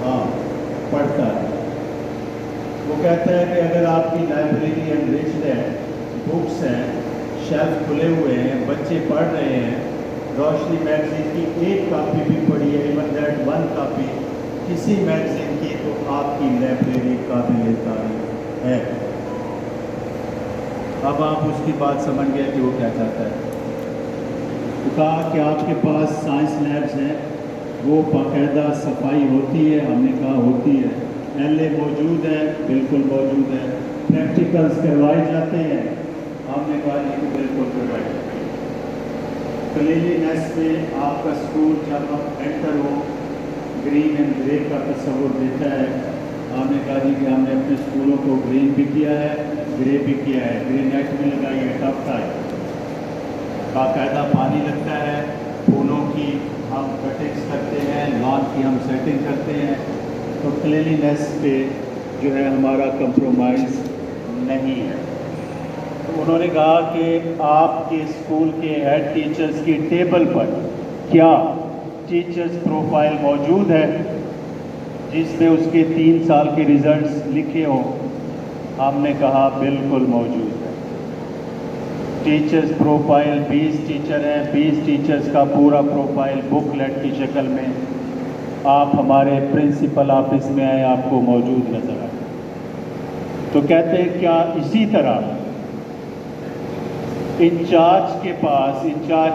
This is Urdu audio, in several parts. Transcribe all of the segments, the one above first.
ہاں پڑھتا ہے. وہ کہتا ہے کہ اگر آپ کی لائبریری انریچڈ ہے، بکس ہیں، شیلف کھلے ہوئے ہیں، بچے پڑھ رہے ہیں، روشنی میگزین کی ایک کاپی بھی پڑھی ہے، ایون دیٹ ون کاپی کسی میگزین کی، تو آپ کی لائبریری قابل تعریف ہے. اب آپ اس کی بات سمجھ گئے کہ وہ کیا چاہتا ہے. تو کہا کہ آپ کے پاس سائنس لیبس ہیں، وہ باقاعدہ صفائی ہوتی ہے؟ ہم نے کہا ہوتی ہے. ایل اے موجود ہے؟ بالکل موجود ہے. پریکٹیکلز کروائے جاتے ہیں؟ ہم نے کہا جی بالکل کروائے جاتے ہیں. کلینینس میں آپ کا اسکول جب آپ انٹر ہو گرین اینڈ گرے کا تصور دیتا ہے. ہم نے کہا جی کہ ہم نے اپنے اسکولوں کو گرین بھی کیا ہے، گرے بھی کیا ہے. گرین نیٹ بھی لگائی ہے، ٹاپ ٹائپ باقاعدہ پانی لگتا ہے. پھولوں کی ہم کٹنگس کرتے ہیں، لان کی ہم سیٹنگ کرتے ہیں. تو کلینینس پہ جو ہے ہمارا کمپرومائز نہیں ہے. تو انہوں نے کہا کہ آپ کے اسکول کے ہیڈ ٹیچرز کی ٹیبل پر کیا ٹیچرز پروفائل موجود ہے جس میں اس کے 3 سال کے ریزلٹس لکھے ہوں؟ ہم نے کہا بالکل موجود ہے. ٹیچرز پروفائل 20 ٹیچر ہیں، 20 ٹیچرز کا پورا پروفائل بک لیٹ کی شکل میں آپ ہمارے پرنسپل آفس میں آئے، آپ کو موجود نظر آئے. تو کہتے ہیں کیا اسی طرح انچارج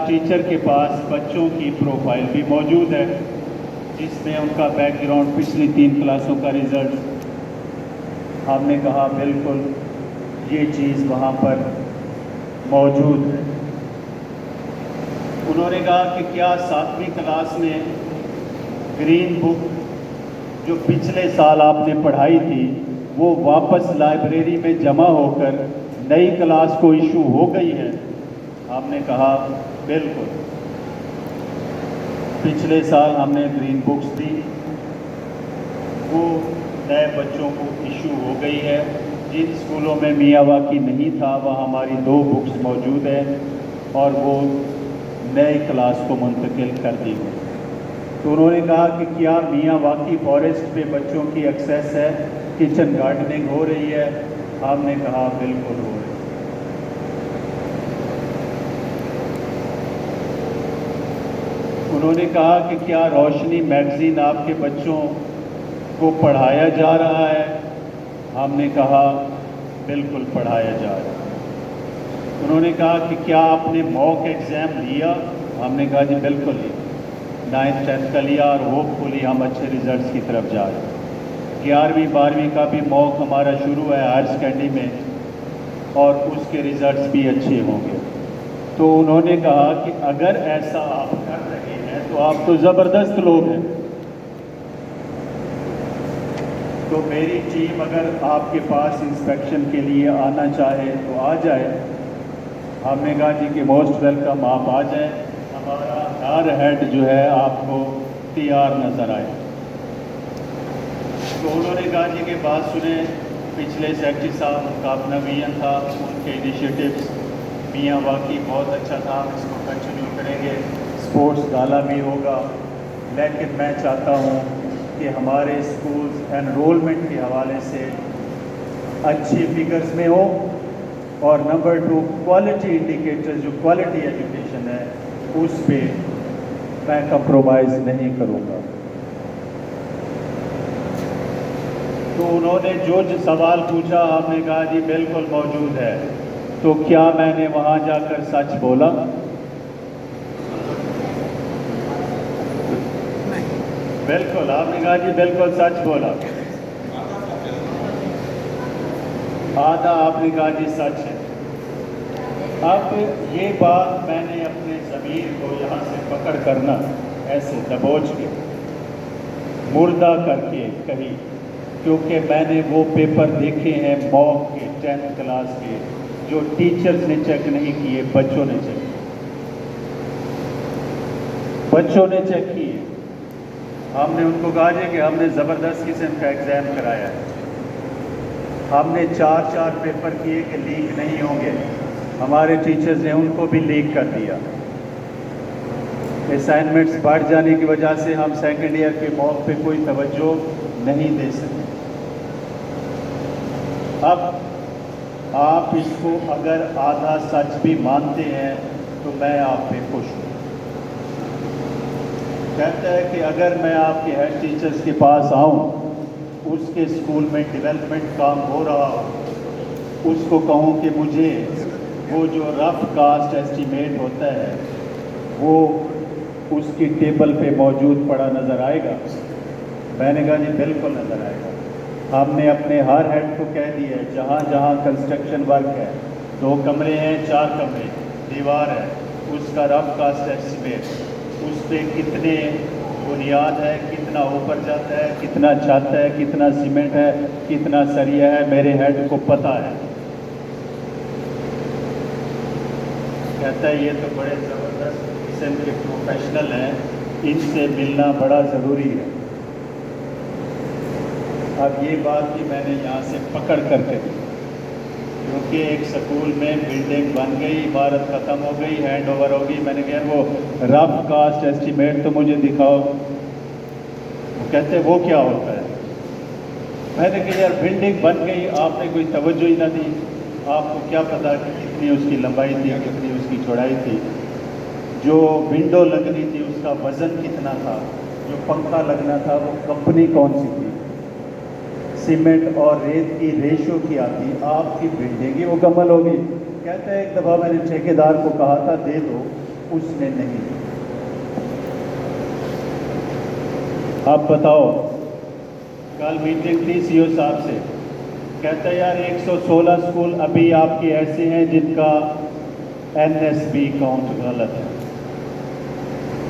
ٹیچر کے پاس بچوں کی پروفائل بھی موجود ہے جس میں ان کا بیک گراؤنڈ، پچھلی 3 کلاسوں کا رزلٹ؟ ہم نے کہا بالکل یہ چیز وہاں پر موجود ہے. انہوں نے کہا کہ کیا 7ویں کلاس میں گرین بک جو پچھلے سال آپ نے پڑھائی تھی وہ واپس لائبریری میں جمع ہو کر نئی کلاس کو ایشو ہو گئی ہے؟ ہم نے کہا بالکل. پچھلے سال ہم نے گرین بکس دی، وہ نئے بچوں کو ایشو ہو گئی ہے. جن اسکولوں میں میاواکی نہیں تھا وہاں ہماری 2 بکس موجود ہیں اور وہ نئے کلاس کو منتقل کر دی گئی. تو انہوں نے کہا کہ کیا میاواکی فارسٹ پہ بچوں کی ایکسیس ہے؟ کچن گارڈننگ ہو رہی ہے؟ ہم نے کہا بالکل ہو رہی ہے. انہوں نے کہا کہ کیا روشنی میگزین آپ کے بچوں کو پڑھایا جا رہا ہے؟ ہم نے کہا بالکل پڑھایا جا رہا ہے. انہوں نے کہا کہ کیا آپ نے موک ایگزام لیا؟ ہم نے کہا جی بالکل لیا، 9th 10th کا لیا اور ہوپ فلی ہم اچھے ریزلٹس کی طرف جا رہے ہیں. 11ویں 12ویں کا بھی موک ہمارا شروع ہے ہائر سیکنڈری میں اور اس کے ریزلٹس بھی اچھے ہوں گے. تو انہوں نے کہا کہ اگر ایسا آپ کر رہے ہیں تو آپ تو زبردست لوگ ہیں. تو میری ٹیم اگر آپ کے پاس انسپیکشن کے لیے آنا چاہے تو آ جائے. ہم نے کہا جی کہ موسٹ ویلکم، آپ آ جائیں. ہمارا ہر ہیڈ جو ہے آپ کو تیار نظر آئے. تو انہوں نے کہا جی کہ بات سنیں، پچھلے سیکٹری صاحب ان کا اپنا ویژن تھا، ان کے انیشیٹوز میاواکی بہت اچھا تھا، ہم اس کو کنٹینیو کریں گے. اسپورٹس گالا بھی ہوگا، لیکن میں چاہتا ہوں کہ ہمارے اسکولز انرولمنٹ کے حوالے سے اچھی فگرز میں ہو، اور نمبر 2 کوالٹی انڈیکیٹر جو کوالٹی ایجوکیشن ہے اس پہ میں کمپرومائز نہیں کروں گا. تو انہوں نے جو سوال پوچھا ہم نے کہا جی بالکل موجود ہے. تو کیا میں نے وہاں جا کر سچ بولا؟ بالکل. آپ نے کہا جی بالکل سچ بولا. آدھا آپ نے کہا جی سچ ہے. اب یہ بات میں نے اپنے ضمیر کو یہاں سے پکڑ کرنا ایسے دبوچ کے مردہ کر کے کہی، کیونکہ میں نے وہ پیپر دیکھے ہیں موک کے 10th کلاس کے جو ٹیچرز نے چیک نہیں کیے، بچوں نے چیک کیے. بچوں نے چیک کیے. ہم نے ان کو کہا جی کہ ہم نے زبردست قسم کا ایگزام کرایا ہے. ہم نے 4 پیپر کیے کہ لیک نہیں ہوں گے. ہمارے ٹیچرز نے ان کو بھی لیک کر دیا. اسائنمنٹس بڑھ جانے کی وجہ سے ہم سیکنڈ ایئر کے موقع پہ کوئی توجہ نہیں دے سکتے. اب آپ اس کو اگر آدھا سچ بھی مانتے ہیں تو میں آپ پہ خوش ہوں. کہتا ہے کہ اگر میں آپ کے ہیڈ ٹیچرز کے پاس آؤں، اس کے اسکول میں ڈیولپمنٹ کام ہو رہا ہو، اس کو کہوں کہ مجھے وہ جو رف کاسٹ ایسٹیمیٹ ہوتا ہے وہ اس کی ٹیبل پہ موجود پڑا نظر آئے گا؟ میں نے کہا جی بالکل نظر آئے گا. ہم نے اپنے ہر ہیڈ کو کہہ دیا ہے جہاں جہاں کنسٹرکشن ورک ہے، 2 کمرے ہیں، 4 کمرے، دیوار ہے، اس کا رف کاسٹ ایسٹیمیٹ، اس پہ کتنے بنیاد ہے، کتنا اوپر جاتا ہے، کتنا چھت ہے، کتنا سیمنٹ ہے، کتنا سریا ہے، میرے ہیڈ کو پتہ ہے. کہتا ہے یہ تو بڑے زبردست قسم کے پروفیشنل ہیں، ان سے ملنا بڑا ضروری ہے. اب یہ بات بھی میں نے یہاں سے پکڑ کر کے دی، کیونکہ ایک سکول میں بلڈنگ بن گئی، عمارت ختم ہو گئی، ہینڈ اوور ہو گئی. میں نے کہا وہ رف کاسٹ ایسٹیمیٹ تو مجھے دکھاؤ. وہ کہتے ہیں وہ کیا ہوتا ہے؟ میں نے کہا یار بلڈنگ بن گئی، آپ نے کوئی توجہ ہی نہ دی. آپ کو کیا پتا کہ کتنی اس کی لمبائی تھی، کتنی اس کی چوڑائی تھی، جو ونڈو لگنی تھی اس کا وزن کتنا تھا، جو پنکھا لگنا تھا وہ کمپنی کون سی تھی، سیمنٹ اور ریت کی ریشو کیا تھی، آپ کی بلڈنگ ہی مکمل ہوگی. کہتے ہیں ایک دفعہ میں نے ٹھیکیدار کو کہا تھا دے دو، اس نے نہیں دی. آپ بتاؤ، کل میٹنگ تھی سی او صاحب سے، کہتا ہے یار 116 اسکول ابھی آپ کے ایسے ہیں جن کا این ایس بی اکاؤنٹ غلط ہے.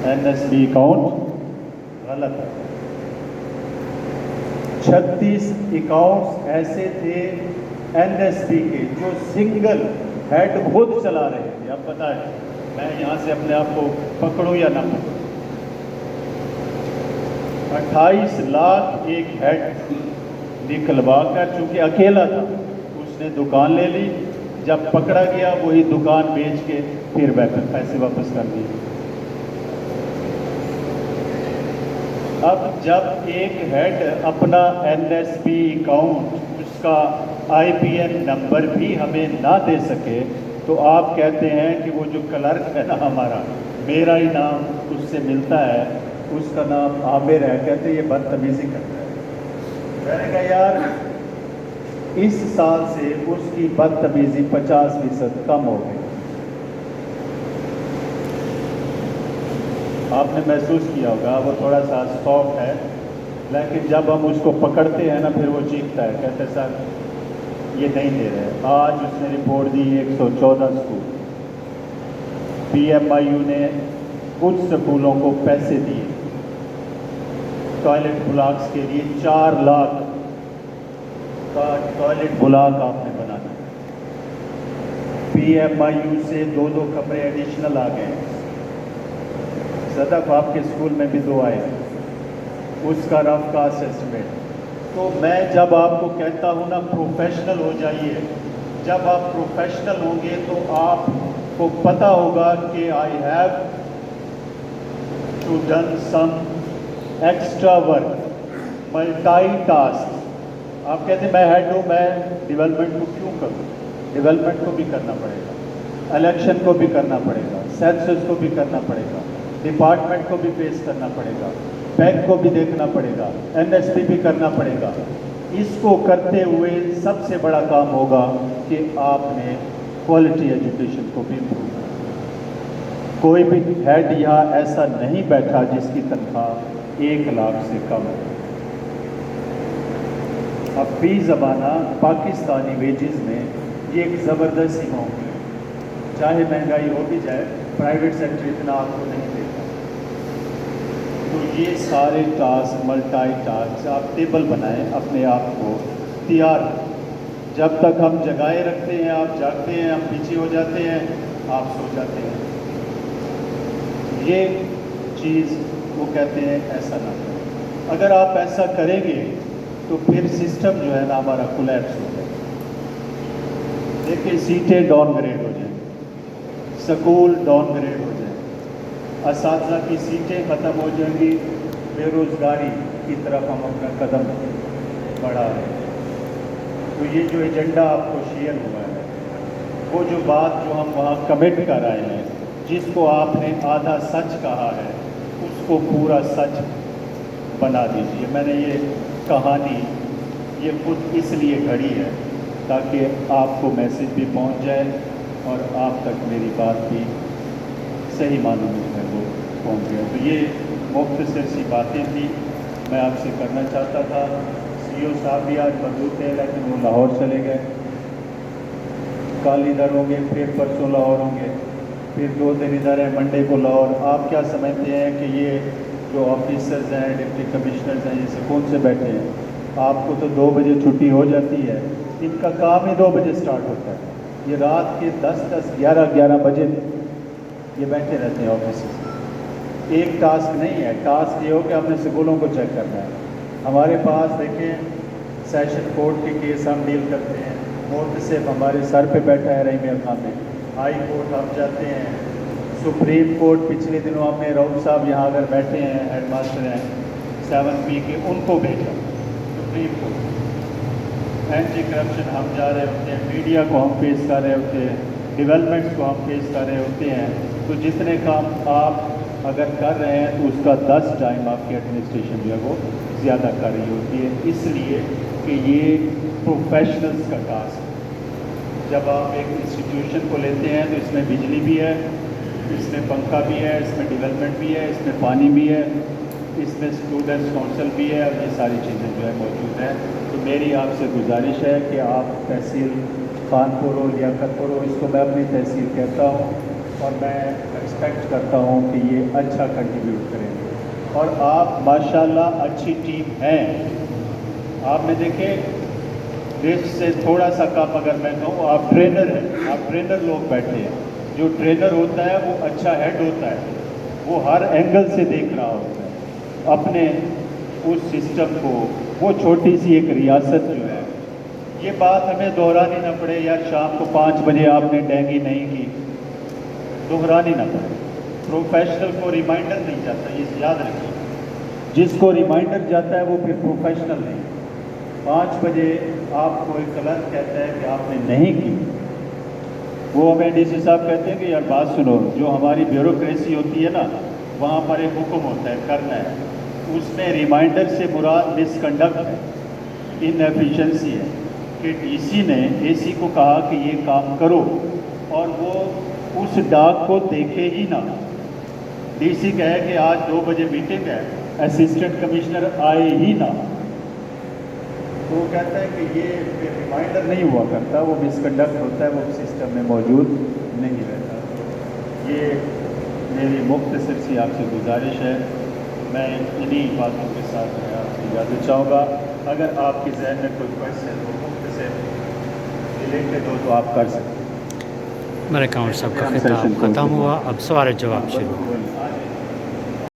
این ایس بی اکاؤنٹ غلط ہے. 36 اکاؤنٹس ایسے تھے این ایس بی کے جو سنگل ہیڈ خود چلا رہے تھے. اب بتائیں میں یہاں سے اپنے آپ کو پکڑوں یا نہ پکڑوں؟ 28 لاکھ ایک ہیڈ نکلوا کر، چونکہ اکیلا تھا، اس نے دکان لے لی. جب پکڑا گیا وہی دکان بیچ کے پھر پیسے واپس کر دیے. اب جب ایک ہیڈ اپنا این ایس بی اکاؤنٹ، اس کا آئی پی این نمبر بھی ہمیں نہ دے سکے تو آپ کہتے ہیں کہ وہ جو کلرک ہے نا ہمارا، میرا ہی نام اس سے ملتا ہے، اس کا نام عامر ہے، کہتے ہیں یہ بدتمیزی کرتا ہے. میں نے کہا یار اس سال سے اس کی بدتمیزی 50% کم ہو گئی. آپ نے محسوس کیا ہوگا وہ تھوڑا سا سافٹ ہے، لیکن جب ہم اس کو پکڑتے ہیں نا پھر وہ چیختا ہے، کہتے ہیں سر یہ نہیں دے رہے. آج اس نے رپورٹ دی 114 school. P M I U نے کچھ سکولوں کو پیسے دیے ٹوائلٹ بلاکس کے لیے. 4 لاکھ کا ٹوائلٹ بلاک آپ نے بنانا. پی ایم آئی یو سے 2 کمرے ایڈیشنل آ گئے. صدف آپ کے اسکول میں بھی 2 آئے، اس کا رف کاسٹ ایسٹیمیٹ. تو میں جب آپ کو کہتا ہوں نا پروفیشنل ہو جائیے، جب آپ پروفیشنل ہوں گے تو آپ کو پتہ ہوگا کہ I have to done some extra work, multitask. آپ کہتے ہیں میں ہیڈ ہوں، میں ڈیولپمنٹ کو کیوں کروں؟ ڈیولپمنٹ کو بھی کرنا پڑے گا، الیکشن کو بھی کرنا پڑے گا، سینسس کو بھی کرنا پڑے گا، ڈپارٹمنٹ کو بھی فیس کرنا پڑے گا، بینک کو بھی دیکھنا پڑے گا، این ایس پی بھی کرنا پڑے گا. اس کو کرتے ہوئے سب سے بڑا کام ہوگا کہ آپ نے کوالٹی ایجوکیشن کو بھی امپروو کرنا. کوئی بھی ہیڈ یہاں ایسا نہیں بیٹھا جس کی تنخواہ 1 لاکھ سے کم ہے. اب فی زمانہ پاکستانی ویجز میں یہ ایک زبردست اماؤنٹ ہے. چاہے مہنگائی ہو بھی جائے، پرائیویٹ سیکٹر اتنا آپ کو نہیں دیتا. تو یہ سارے ٹاسک، ملٹائی ٹاسک، آپ ٹیبل بنائیں، اپنے آپ کو تیار. جب تک ہم جگائے رکھتے ہیں آپ جاگتے ہیں، ہم پیچھے ہو جاتے ہیں، آپ سو جاتے ہیں. یہ چیز وہ کہتے ہیں ایسا نہ کریں. اگر آپ ایسا کریں گے تو پھر سسٹم جو ہے نا ہمارا کولیپس ہو جائے. دیکھیں سیٹیں ڈاؤن گریڈ ہو جائیں، سکول ڈاؤن گریڈ ہو جائیں، اساتذہ کی سیٹیں ختم ہو جائیں گی، بے روزگاری کی طرف ہم اپنا قدم بڑھا رہے ہیں۔ تو یہ جو ایجنڈا آپ کو شیئر ہوا ہے، وہ جو بات جو ہم وہاں کمٹ کر آئے ہیں، جس کو آپ نے آدھا سچ کہا ہے اس کو پورا سچ بنا دیجیے۔ میں نے یہ کہانی یہ خود اس لیے گھڑی ہے تاکہ آپ کو میسج بھی پہنچ جائے اور آپ تک میری بات بھی صحیح معنوں میں ہے وہ پہنچ گیا۔ تو یہ مختصر سی باتیں تھیں میں آپ سے کرنا چاہتا تھا۔ سی او صاحب بھی آج موجود تھے لیکن وہ لاہور چلے گئے، کل ادھر ہوں گے، پھر پرسوں لاہور ہوں گے، پھر 2 دن ادھر ہے، منڈے کو لاہور۔ آپ کیا سمجھتے ہیں کہ یہ جو آفیسرز ہیں، ڈپٹی کمشنرز ہیں، یہ سکون سے بیٹھے ہیں؟ آپ کو تو 2 بجے چھٹی ہو جاتی ہے، ان کا کام ہی 2 بجے سٹارٹ ہوتا ہے، یہ رات کے 10 11 بجے یہ بیٹھے رہتے ہیں آفیسز۔ ایک ٹاسک نہیں ہے، ٹاسک یہ ہو کہ اپنے سکولوں کو چیک کرنا ہے۔ ہمارے پاس دیکھیں سیشن کورٹ کے کیس ہم ڈیل کرتے ہیں، محتسب ہمارے سر پہ بیٹھا ہے رحیم خان میں، ہائی کورٹ ہم جاتے ہیں، سپریم کورٹ پچھلے دنوں ہم نے رؤف صاحب یہاں اگر بیٹھے ہیں، ہیڈ ماسٹر ہیں 7P کے، ان کو بھیجا سپریم کورٹ۔ اینٹی کرپشن ہم جا رہے ہوتے ہیں، میڈیا کو ہم فیس کر رہے ہوتے ہیں، ڈیولپمنٹس کو ہم فیس کر رہے ہوتے ہیں۔ تو جتنے کام آپ اگر کر رہے ہیں تو اس کا 10 ٹائم آپ کی ایڈمنسٹریشن جو ہے وہ زیادہ کر رہی ہوتی ہے، اس لیے کہ یہ پروفیشنلز کا ٹاسک ہے۔ جب آپ ایک انسٹیٹیوشن کو لیتے ہیں تو اس میں بجلی بھی ہے، اس میں پنکھا بھی ہے، اس میں ڈیولپمنٹ بھی ہے، اس میں پانی بھی ہے، اس میں اسٹوڈنٹس کونسل بھی ہے، اور یہ ساری چیزیں جو ہے موجود ہیں۔ تو میری آپ سے گزارش ہے کہ آپ تحصیل خانپور ہو، لیاقت پور ہو، اس کو میں اپنی تحصیل کہتا ہوں اور میں ایکسپیکٹ کرتا ہوں کہ یہ اچھا کنٹریبیوٹ کریں گے، اور آپ ماشاءاللہ اچھی ٹیم ہیں۔ آپ نے دیکھے دیش سے تھوڑا سا کم اگر میں کہوں، آپ ٹرینر ہیں، آپ ٹرینر لوگ بیٹھے ہیں۔ جو ٹرینر ہوتا ہے وہ اچھا ہیڈ ہوتا ہے، وہ ہر اینگل سے دیکھ رہا ہوتا ہے اپنے اس سسٹم کو، وہ چھوٹی سی ایک ریاست جو ہے۔ یہ بات ہمیں دہرانی نہ پڑے یار شام کو 5 بجے آپ نے ڈینگی نہیں کی، دہرانی نہ پڑے۔ پروفیشنل کو ریمائنڈر نہیں جاتا، یہ یاد رکھیے، جس کو ریمائنڈر جاتا ہے وہ پھر پروفیشنل نہیں۔ 5 بجے آپ کو ایک غلط کہتا ہے کہ آپ نے نہیں کی، وہ ہمیں ڈی سی صاحب کہتے ہیں کہ یار بات سنو، جو ہماری بیوروکریسی ہوتی ہے نا، وہاں پر ایک حکم ہوتا ہے کرنا ہے، اس میں ریمائنڈر سے مراد مس کنڈکٹ ہے، ان ایفیشنسی ہے کہ ڈی سی نے اے سی کو کہا کہ یہ کام کرو اور وہ اس ڈاک کو دیکھے ہی نہ۔ ڈی سی کہے کہ آج 2 بجے میٹنگ ہے، اسسٹنٹ کمشنر آئے ہی نہ، تو وہ کہتا ہے کہ یہ ریمائنڈر نہیں ہوا کرتا، وہ مس کنڈکٹ ہوتا ہے، وہ سسٹم میں موجود نہیں رہتا۔ یہ میری مختصر سی آپ سے گزارش ہے، میں انہی باتوں کے ساتھ میں آپ سے اجازت چاہوں گا۔ اگر آپ کے ذہن میں کوئی کوشچن ہو مختصر ریلیٹڈ ہو تو آپ کر سکتے ہیں۔ میرے کام صاحب کا خطاب ختم ہوا، اب سوال جواب شروع۔